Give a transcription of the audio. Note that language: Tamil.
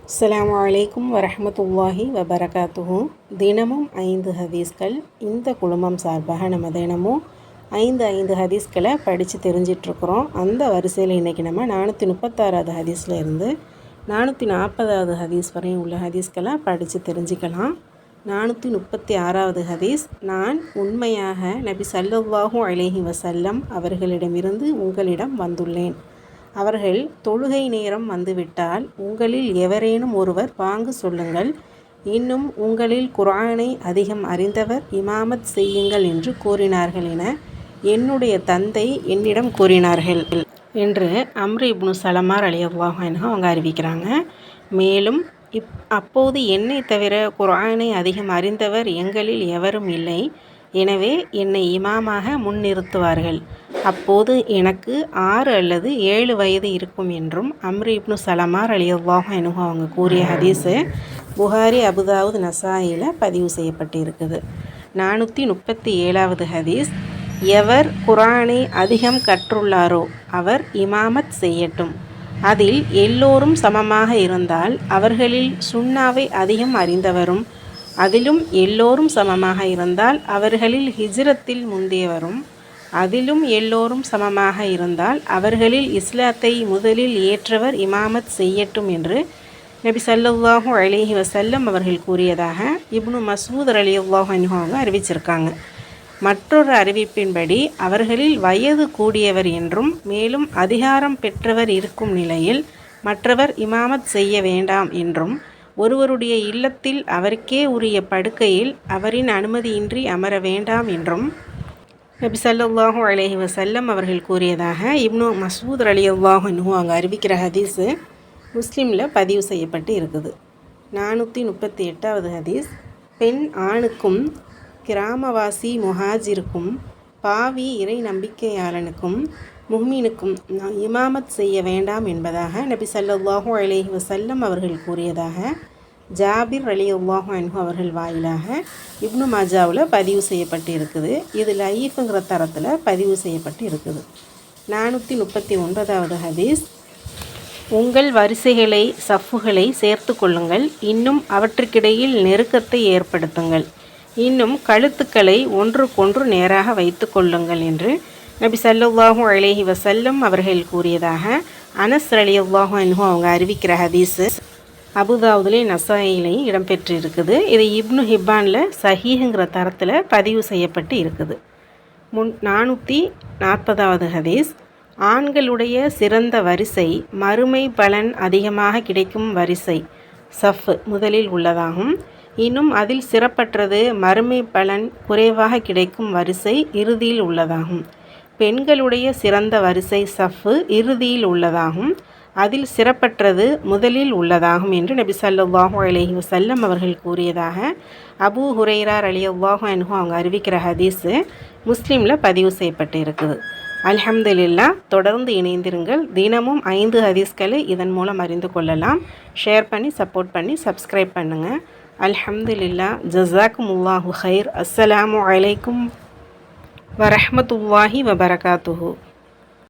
அஸ்ஸலாமு அலைக்கும் வரஹ்மத்துல்லாஹி வபரகாத்துஹு. தினமும் 5 ஹதீஸ்கள். இந்த குழுமம் சார்பாக நம்ம தினமும் 5 ஹதீஸ்களை படித்து தெரிஞ்சிட்ருக்குறோம். அந்த வரிசையில் இன்றைக்கி நம்ம 436வது ஹதீஸில் இருந்து 440வது ஹதீஸ் வரையும் உள்ள ஹதீஸ்களை படித்து தெரிஞ்சுக்கலாம். 436வது ஹதீஸ். நான் உண்மையாக நபி ஸல்லல்லாஹு அலைஹி வஸல்லம் அவர்களிடமிருந்து உங்களிடம் வந்துள்ளேன். அவர்கள் தொழுகை நேரம் வந்துவிட்டால் உங்களில் எவரேனும் ஒருவர் பாங்கு சொல்லுங்கள், இன்னும் உங்களில் குர்ஆனை அதிகம் அறிந்தவர் இமாமத் செய்யுங்கள் என்று கூறினார்கள் என என்னுடைய தந்தை என்னிடம் கூறினார்கள் என்று அம்ர் இப்னு சலமா ரலியல்லாஹு அன்ஹு அவங்க அறிவிக்கிறாங்க. மேலும் அப்போது என்னை தவிர குர்ஆனை அதிகம் அறிந்தவர் எங்களில் எவரும் இல்லை. எனவே என்னை இமாமாக முன்னிறுத்துவார்கள். அப்போது எனக்கு 6 அல்லது 7 வயது இருக்கும் என்றும் அம்ர் இப்னு சலமா ரலியல்லாஹு அன்ஹு அவங்க கூறிய ஹதீஸு புகாரி, அபுதாவுத், நசாயில பதிவு செய்யப்பட்டு இருக்குது. 437வது ஹதீஸ். எவர் குர்ஆனை அதிகம் கற்றுள்ளாரோ அவர் இமாமத் செய்யட்டும். அதில் எல்லோரும் சமமாக இருந்தால் அவர்களில் சுன்னாவை அதிகம் அறிந்தவரும், அதிலும் எல்லோரும் சமமாக இருந்தால் அவர்களில் ஹிஜ்ரத்தில் முந்தியவரும், அதிலும் எல்லோரும் சமமாக இருந்தால் அவர்களில் இஸ்லாத்தை முதலில் ஏற்றவர் இமாமத் செய்யட்டும் என்று நபி ஸல்லல்லாஹு அலைஹி வஸல்லம் அவர்கள் கூறியதாக இப்னு மஸ்ஊத் ரலியல்லாஹு அன்ஹு அவங்க அறிவிச்சிருக்காங்க. மற்றொரு அறிவிப்பின்படி அவர்களில் வயது கூடியவர் என்றும், மேலும் அதிகாரம் பெற்றவர் இருக்கும் நிலையில் மற்றவர் இமாமத் செய்ய வேண்டாம் என்றும், ஒருவருடைய இல்லத்தில் அவருக்கே உரிய படுக்கையில் அவரின் அனுமதியின்றி அமர வேண்டாம் என்றும் நபி ஸல்லல்லாஹு அலைஹி வஸல்லம் அவர்கள் கூறியதாக இப்னு மஸ்ஊத் ரலியல்லாஹு அன்ஹு அவங்க அறிவிக்கிற ஹதீஸு முஸ்லீமில் பதிவு செய்யப்பட்டு இருக்குது. 438வது ஹதீஸ். பெண் ஆணுக்கும் கிராமவாசி முஹாஜிருக்கும் பாவி இறை நம்பிக்கையாளனுக்கும் முஹ்மினுக்கும் இமாமத் செய்ய வேண்டாம் என்பதாக நபி ஸல்லல்லாஹு அலைஹி வஸல்லம் அவர்கள் கூறியதாக ஜாபிர் ரலியல்லாஹு அன்ஹு அவர்கள் வாயிலாக இப்னு மாஜாவில் பதிவு செய்யப்பட்டு இருக்குது. இது லயீஃபுங்கிற தரத்தில் பதிவு செய்யப்பட்டு இருக்குது. 439வது ஹதீஸ். உங்கள் வரிசைகளை சஃப்புகளை சேர்த்து கொள்ளுங்கள், இன்னும் அவற்றுக்கிடையில் நெருக்கத்தை ஏற்படுத்துங்கள், இன்னும் கழுத்துக்களை ஒன்றுக்கொன்று நேராக வைத்து கொள்ளுங்கள் என்று நபி ஸல்லல்லாஹு அலைஹி வஸல்லம் அவர்கள் கூறியதாக அனஸ் ரலியல்லாஹு அன்ஹு அவங்க அறிவிக்கிற ஹதீஸு அபுதாவுதுலேயும் நசாயிலையும் இடம்பெற்று இருக்குது. இது இப்னு ஹிப்பானில் சஹீஹுங்கிற தரத்தில் பதிவு செய்யப்பட்டு இருக்குது. 440வது ஹதீஸ். ஆண்களுடைய சிறந்த வரிசை மறுமை பலன் அதிகமாக கிடைக்கும் வரிசை சஃப் முதலில் உள்ளதாகும். இன்னும் அதில் சிறப்பற்றது மறுமை பலன் குறைவாக கிடைக்கும் வரிசை இறுதியில் உள்ளதாகும். பெண்களுடைய சிறந்த வரிசை சஃப் இறுதியில் உள்ளதாகும். அதில் சிறப்பற்றது முதலில் உள்ளதாகும் என்று நபி ஸல்லல்லாஹு அலைஹி வஸல்லம் அவர்கள் கூறியதாக அபூ ஹுரைரா ரலியல்லாஹு அன்ஹு அவங்க அறிவிக்கிற ஹதீஸு முஸ்லீமில் பதிவு செய்யப்பட்டு இருக்குது. அல்ஹம்துலில்லாஹ். தொடர்ந்து இணைந்திருங்கள். தினமும் 5 ஹதீஸ்களை இதன் மூலம் அறிந்து கொள்ளலாம். ஷேர் பண்ணி சப்போர்ட் பண்ணி சப்ஸ்கிரைப் பண்ணுங்கள். அல்ஹம்துலில்லாஹ். ஜஸாக்குமுல்லாஹு ஹைர். அஸ்ஸலாமு அலைக்கும் வரஹ்மத்துல்லாஹி வபரகாத்துஹு.